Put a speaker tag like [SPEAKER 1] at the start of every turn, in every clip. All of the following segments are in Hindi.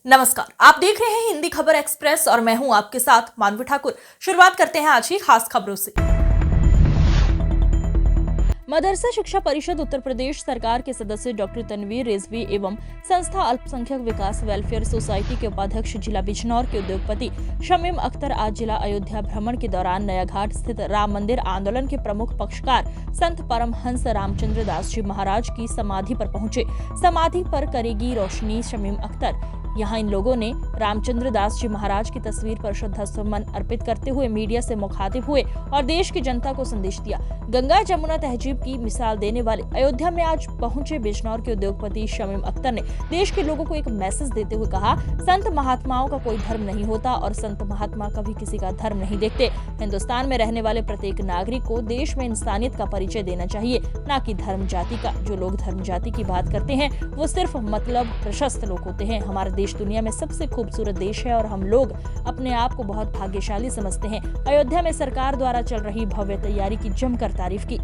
[SPEAKER 1] नमस्कार, आप देख रहे हैं हिंदी खबर एक्सप्रेस और मैं हूं आपके साथ मानवी ठाकुर। शुरुआत करते हैं आज की खास खबरों से। मदरसा शिक्षा परिषद उत्तर प्रदेश सरकार के सदस्य डॉक्टर तनवीर रिजवी एवं संस्था अल्पसंख्यक विकास वेलफेयर सोसाइटी के उपाध्यक्ष जिला बिजनौर के उद्योगपति शमीम अख्तर आज जिला अयोध्या भ्रमण के दौरान नया घाट स्थित राम मंदिर आंदोलन के प्रमुख पक्षकार संत परमहंस रामचंद्र दास जी महाराज की समाधि पर पहुंचे। समाधि पर करेगी रोशनी शमीम अख्तर। यहाँ इन लोगों ने रामचंद्र दास जी महाराज की तस्वीर पर श्रद्धा सुमन अर्पित करते हुए मीडिया से मुखातिब हुए और देश की जनता को संदेश दिया। गंगा जमुना तहजीब की मिसाल देने वाले अयोध्या में आज पहुंचे बिजनौर के उद्योगपति शमीम अख्तर ने देश के लोगों को एक मैसेज देते हुए कहा, संत महात्माओं का कोई धर्म नहीं होता और संत महात्मा कभी किसी का धर्म नहीं देखते। हिंदुस्तान में रहने वाले प्रत्येक नागरिक को देश में इंसानियत का परिचय देना चाहिए, न कि धर्म जाति का। जो लोग धर्म जाति की बात करते हैं वो सिर्फ मतलब प्रशस्त लोग होते हैं। हमारा देश दुनिया में सबसे खूबसूरत देश है और हम लोग अपने आप को बहुत भाग्यशाली समझते हैं। अयोध्या में सरकार द्वारा चल रही भव्य तैयारी की जमकर तारीफ की।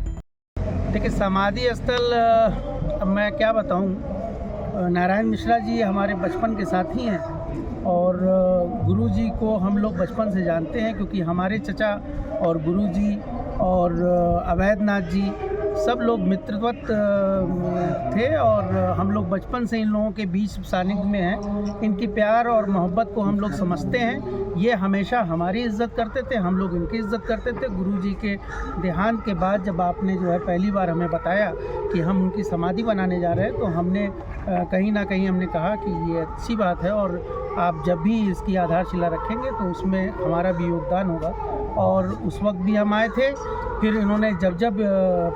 [SPEAKER 2] देखिए, समाधि स्थल मैं क्या बताऊं, नारायण मिश्रा जी हमारे बचपन के साथी हैं और गुरु जी को हम लोग बचपन से जानते हैं, क्योंकि हमारे चचा और गुरु जी और अवैधनाथ जी सब लोग मित्रवत थे और हम लोग बचपन से इन लोगों के बीच सानिध्य में हैं। इनकी प्यार और मोहब्बत को हम लोग समझते हैं। ये हमेशा हमारी इज़्ज़त करते थे, हम लोग इनकी इज़्ज़त करते थे। गुरुजी के देहांत के बाद जब आपने जो है पहली बार हमें बताया कि हम उनकी समाधि बनाने जा रहे हैं, तो हमने कहीं ना कहीं हमने कहा कि ये अच्छी बात है और आप जब भी इसकी आधारशिला रखेंगे तो उसमें हमारा भी योगदान होगा। और उस वक्त भी हम आए थे, फिर इन्होंने जब जब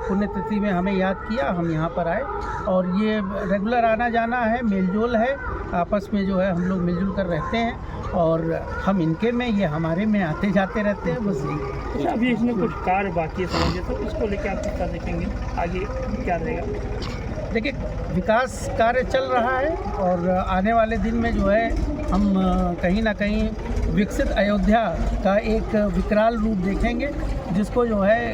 [SPEAKER 2] पुण्यतिथि में हमें याद किया, हम यहाँ पर आए और ये रेगुलर आना जाना है, मेलजोल है, आपस में जो है हम लोग मिलजुल कर रहते हैं और हम इनके में, ये हमारे में आते जाते रहते हैं, बस यही।
[SPEAKER 3] अच्छा, अभी इसमें कुछ कार्य बाकी है समझिए, तो इसको लेकर आप क्या देखेंगे, आगे क्या रहेगा?
[SPEAKER 2] देखिए, विकास कार्य चल रहा है और आने वाले दिन में जो है हम कहीं ना कहीं विकसित अयोध्या का एक विकराल रूप देखेंगे, जिसको जो है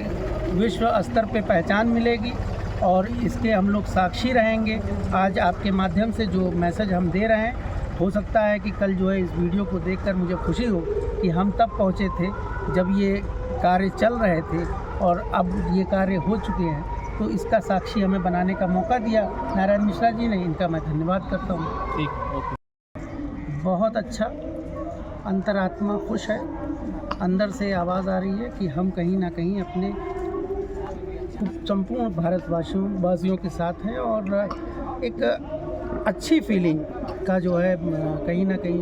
[SPEAKER 2] विश्व स्तर पे पहचान मिलेगी और इसके हम लोग साक्षी रहेंगे। आज आपके माध्यम से जो मैसेज हम दे रहे हैं, हो सकता है कि कल जो है इस वीडियो को देखकर मुझे खुशी हो कि हम तब पहुंचे थे जब ये कार्य चल रहे थे और अब ये कार्य हो चुके हैं, तो इसका साक्षी हमें बनाने का मौका दिया नारायण मिश्रा जी ने। इनका मैं धन्यवाद करता हूँ।
[SPEAKER 3] ठीक, ओके।
[SPEAKER 2] बहुत अच्छा, अंतरात्मा खुश है, अंदर से आवाज़ आ रही है कि हम कहीं ना कहीं अपने संपूर्ण भारतवासियों के साथ हैं और एक अच्छी फीलिंग का जो है कहीं ना कहीं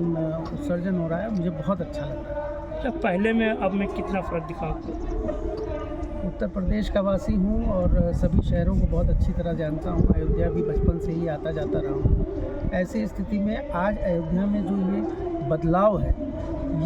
[SPEAKER 2] उत्सर्जन हो रहा है। मुझे बहुत अच्छा लग रहा है।
[SPEAKER 3] अच्छा, पहले में अब में कितना फ़र्क दिखा आपको?
[SPEAKER 2] उत्तर प्रदेश का वासी हूँ और सभी शहरों को बहुत अच्छी तरह जानता हूँ। अयोध्या भी बचपन से ही आता जाता रहा हूँ। ऐसी स्थिति में आज अयोध्या में जो ये बदलाव है,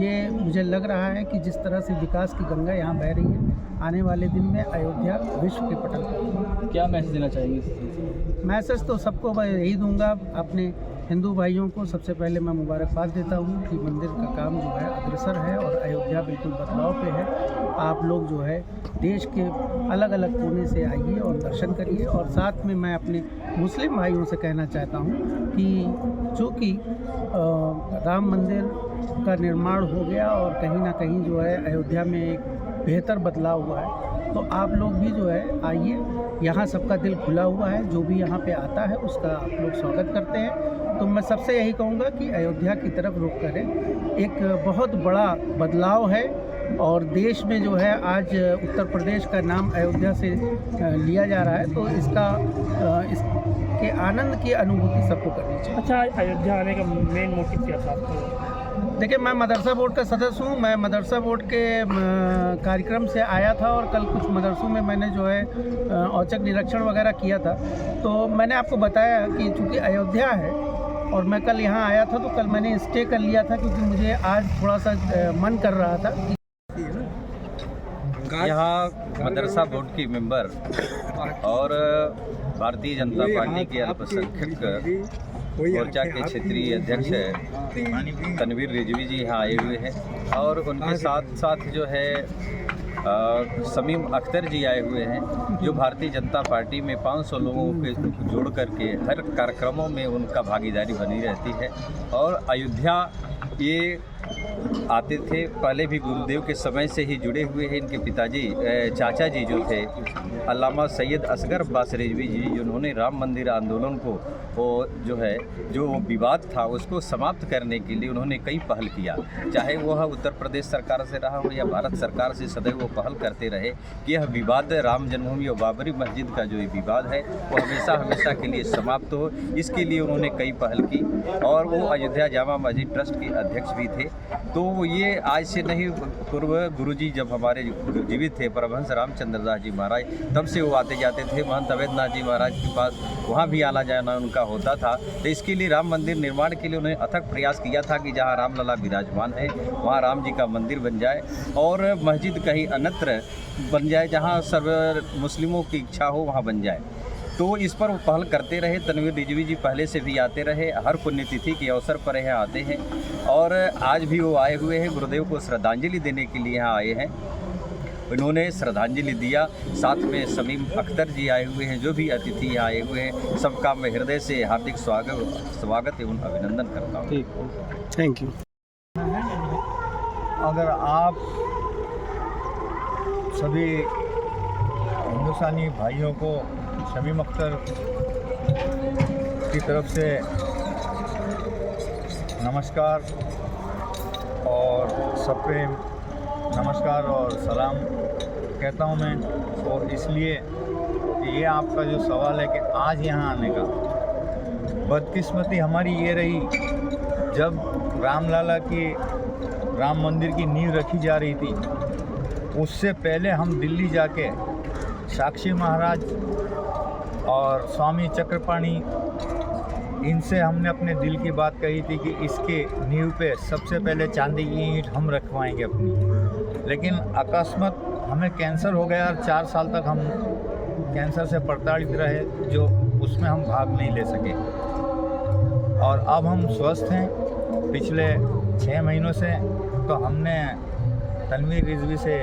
[SPEAKER 2] ये मुझे लग रहा है कि जिस तरह से विकास की गंगा यहाँ बह रही है, आने वाले दिन में अयोध्या विश्व के पटल पर।
[SPEAKER 3] क्या मैसेज देना चाहेंगे?
[SPEAKER 2] मैसेज तो सबको मैं यही दूंगा, अपने हिंदू भाइयों को सबसे पहले मैं मुबारकबाद देता हूँ कि मंदिर का काम जो है अग्रसर है और अयोध्या बिल्कुल बदलाव पे है। आप लोग जो है देश के अलग अलग कोने से आइए और दर्शन करिए। और साथ में मैं अपने मुस्लिम भाइयों से कहना चाहता हूँ कि चूँकि राम मंदिर का निर्माण हो गया और कहीं ना कहीं जो है अयोध्या में एक बेहतर बदलाव हुआ है, तो आप लोग भी जो है आइए। यहाँ सबका दिल खुला हुआ है, जो भी यहाँ पे आता है उसका आप लोग स्वागत करते हैं। तो मैं सबसे यही कहूँगा कि अयोध्या की तरफ रुख करें। एक बहुत बड़ा बदलाव है और देश में जो है आज उत्तर प्रदेश का नाम अयोध्या से लिया जा रहा है, तो इसके आनंद की अनुभूति सबको करनी चाहिए।
[SPEAKER 3] अच्छा, अयोध्या आने का मेन मोटिव क्या था आपका?
[SPEAKER 2] देखिए, मैं मदरसा बोर्ड का सदस्य हूँ। मैं मदरसा बोर्ड के कार्यक्रम से आया था और कल कुछ मदरसों में मैंने जो है औचक निरीक्षण वगैरह किया था। तो मैंने आपको बताया कि चूँकि अयोध्या है और मैं कल यहाँ आया था, तो कल मैंने स्टे कर लिया था क्योंकि मुझे आज थोड़ा सा मन कर रहा था।
[SPEAKER 4] यहाँ मदरसा बोर्ड की मेंबर और भारतीय जनता पार्टी के अल्पसंख्यक मोर्चा के क्षेत्रीय अध्यक्ष तनवीर रिजवी जी यहाँ आए हुए हैं और उनके साथ साथ जो है शमीम अख्तर जी आए हुए हैं, जो भारतीय जनता पार्टी में 500 लोगों के जोड़ करके हर कार्यक्रमों में उनका भागीदारी बनी रहती है। और अयोध्या ये आते थे, पहले भी गुरुदेव के समय से ही जुड़े हुए हैं। इनके पिताजी चाचा जी जो थे अल्लामा सैयद असगर अब्बास रिजवी जी, जिन्होंने राम मंदिर आंदोलन को जो विवाद था उसको समाप्त करने के लिए उन्होंने कई पहल किया। चाहे वह उत्तर प्रदेश सरकार से रहा हो या भारत सरकार से, सदैव वो पहल करते रहे कि यह विवाद राम जन्मभूमि और बाबरी मस्जिद का जो ये विवाद है वो हमेशा के लिए समाप्त हो। इसके लिए उन्होंने कई पहल की और वो अयोध्या जामा मस्जिद ट्रस्ट के अध्यक्ष भी थे। तो ये आज से नहीं, पूर्व गुरुजी जब हमारे जीवित थे, परमहंस रामचंद्र दास जी महाराज, तब से वो आते जाते थे। महंत अवैधनाथ जी महाराज के पास वहाँ भी आना जाना उनका होता था। तो इसके लिए राम मंदिर निर्माण के लिए उन्होंने अथक प्रयास किया था कि जहाँ रामलला विराजमान है वहाँ राम जी का मंदिर बन जाए और मस्जिद कहीं अन्यत्र बन जाए, जहाँ सर्व मुस्लिमों की इच्छा हो वहाँ बन जाए। तो इस पर वो पहल करते रहे। तनवीर रिजवी जी पहले से भी आते रहे, हर पुण्यतिथि के अवसर पर यहाँ आते हैं और आज भी वो आए हुए हैं। गुरुदेव को श्रद्धांजलि देने के लिए यहाँ आए हैं, उन्होंने श्रद्धांजलि दिया। साथ में शमीम अख्तर जी आए हुए हैं, जो भी अतिथि यहाँ आए हुए हैं। सबका मैं हृदय से हार्दिक स्वागत एवं अभिनंदन करता हूँ।
[SPEAKER 2] Thank you.
[SPEAKER 5] अगर आप सभी हिंदुस्तानी भाइयों को शमीम अख्तर की तरफ से नमस्कार और सप्रेम नमस्कार और सलाम कहता हूं मैं, और इसलिए कि ये आपका जो सवाल है कि आज यहाँ आने का, बदकिस्मती हमारी ये रही, जब रामलला की राम मंदिर की नींव रखी जा रही थी, उससे पहले हम दिल्ली जाके साक्षी महाराज और स्वामी चक्रपाणी, इनसे हमने अपने दिल की बात कही थी कि इसके नींव पे सबसे पहले चांदी की ईंट हम रखवाएंगे अपनी। लेकिन अकस्मात हमें कैंसर हो गया और 4 साल तक हम कैंसर से प्रताड़ित रहे, जो उसमें हम भाग नहीं ले सके। और अब हम स्वस्थ हैं पिछले 6 महीनों से। तो हमने तनवीर रिजवी से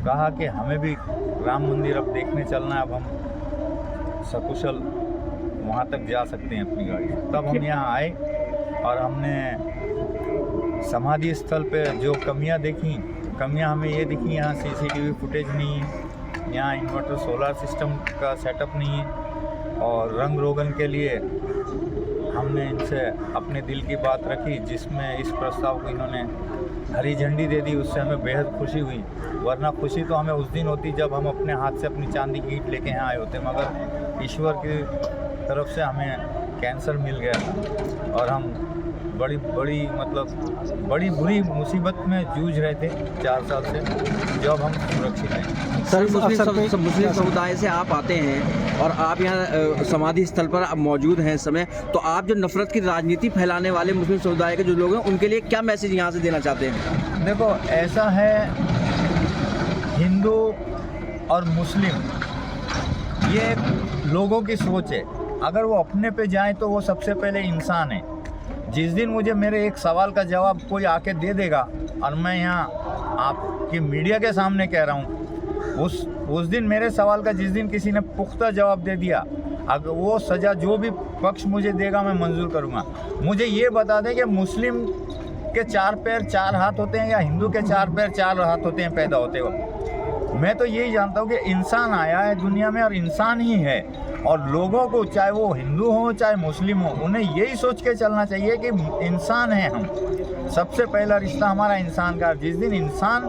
[SPEAKER 5] कहा कि हमें भी राम मंदिर अब देखने चलना है, अब हम सकुशल वहाँ तक जा सकते हैं अपनी गाड़ी। तब हम यहाँ आए और हमने समाधि स्थल पे जो कमियाँ देखी, कमियाँ हमें ये दिखी, यहाँ CCTV फुटेज नहीं है, यहाँ इन्वर्टर सोलर सिस्टम का सेटअप नहीं है। और रंग रोगन के लिए हमने इनसे अपने दिल की बात रखी, जिसमें इस प्रस्ताव को इन्होंने हरी झंडी दे दी। उससे हमें बेहद खुशी हुई, वरना खुशी तो हमें उस दिन होती जब हम अपने हाथ से अपनी चांदी की ईंट लेके यहाँ आए होते। मगर ईश्वर की तरफ से हमें कैंसर मिल गया था और हम बड़ी बड़ी बुरी मुसीबत में जूझ रहे थे 4 साल से, जब हम सुरक्षित हैं।
[SPEAKER 6] सर, मुस्लिम समुदाय से आप आते हैं और आप यहाँ समाधि स्थल पर आप मौजूद हैं इस समय, तो आप जो नफरत की राजनीति फैलाने वाले मुस्लिम समुदाय के जो लोग हैं उनके लिए क्या मैसेज यहाँ से देना चाहते हैं?
[SPEAKER 5] देखो, ऐसा है, हिंदू और मुस्लिम ये लोगों की सोच है। अगर वो अपने पे जाएं तो वो सबसे पहले इंसान है। जिस दिन मुझे मेरे एक सवाल का जवाब कोई आके दे देगा, और मैं यहाँ आपकी मीडिया के सामने कह रहा हूँ, उस दिन मेरे सवाल का जिस दिन किसी ने पुख्ता जवाब दे दिया, अगर वो सज़ा जो भी पक्ष मुझे देगा मैं मंजूर करूँगा। मुझे ये बता दें कि मुस्लिम के 4 पैर 4 हाथ होते हैं या हिंदू के 4 पैर 4 हाथ होते हैं पैदा होते वक्त। मैं तो यही जानता हूँ कि इंसान आया है दुनिया में और इंसान ही है, और लोगों को, चाहे वो हिंदू हो चाहे मुस्लिम हो, उन्हें यही सोच के चलना चाहिए कि इंसान है हम। सबसे पहला रिश्ता हमारा इंसान का। जिस दिन इंसान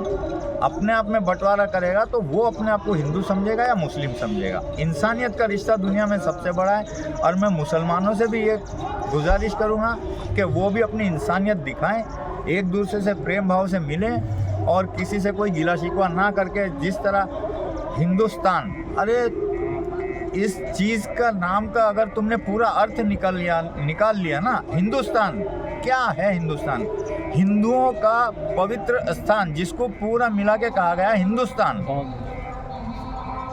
[SPEAKER 5] अपने आप में बंटवारा करेगा तो वो अपने आप को हिंदू समझेगा या मुस्लिम समझेगा। इंसानियत का रिश्ता दुनिया में सबसे बड़ा है, और मैं मुसलमानों से भी ये गुजारिश करूँगा कि वो भी अपनी इंसानियत दिखाएं, एक दूसरे से प्रेम भाव से मिलें और किसी से कोई गिला शिकवा ना करके। जिस तरह हिंदुस्तान, अरे इस चीज़ का नाम का अगर तुमने पूरा अर्थ निकाल लिया ना, हिंदुस्तान क्या है? हिंदुस्तान हिंदुओं का पवित्र स्थान, जिसको पूरा मिला के कहा गया हिंदुस्तान।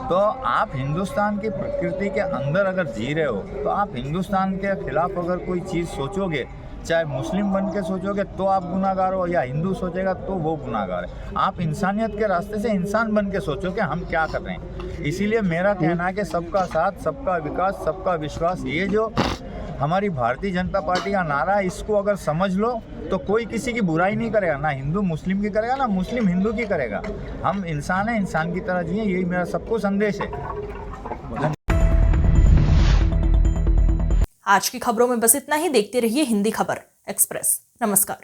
[SPEAKER 5] तो आप हिंदुस्तान की प्रकृति के अंदर अगर जी रहे हो, तो आप हिंदुस्तान के खिलाफ अगर कोई चीज़ सोचोगे चाहे मुस्लिम बन के सोचोगे तो आप गुनाहगार हो, या हिंदू सोचेगा तो वो गुनाहगार है। आप इंसानियत के रास्ते से इंसान बन के सोचो कि हम क्या कर रहे हैं। इसीलिए मेरा कहना है कि सबका साथ, सबका विकास, सबका विश्वास, ये जो हमारी भारतीय जनता पार्टी का नारा है, इसको अगर समझ लो तो कोई किसी की बुराई नहीं करेगा, ना हिंदू मुस्लिम की करेगा, ना मुस्लिम हिंदू की करेगा। हम इंसान हैं, इंसान की तरह जिए, यही मेरा सबको संदेश है।
[SPEAKER 1] आज की खबरों में बस इतना ही। देखते रहिए हिंदी खबर एक्सप्रेस। नमस्कार।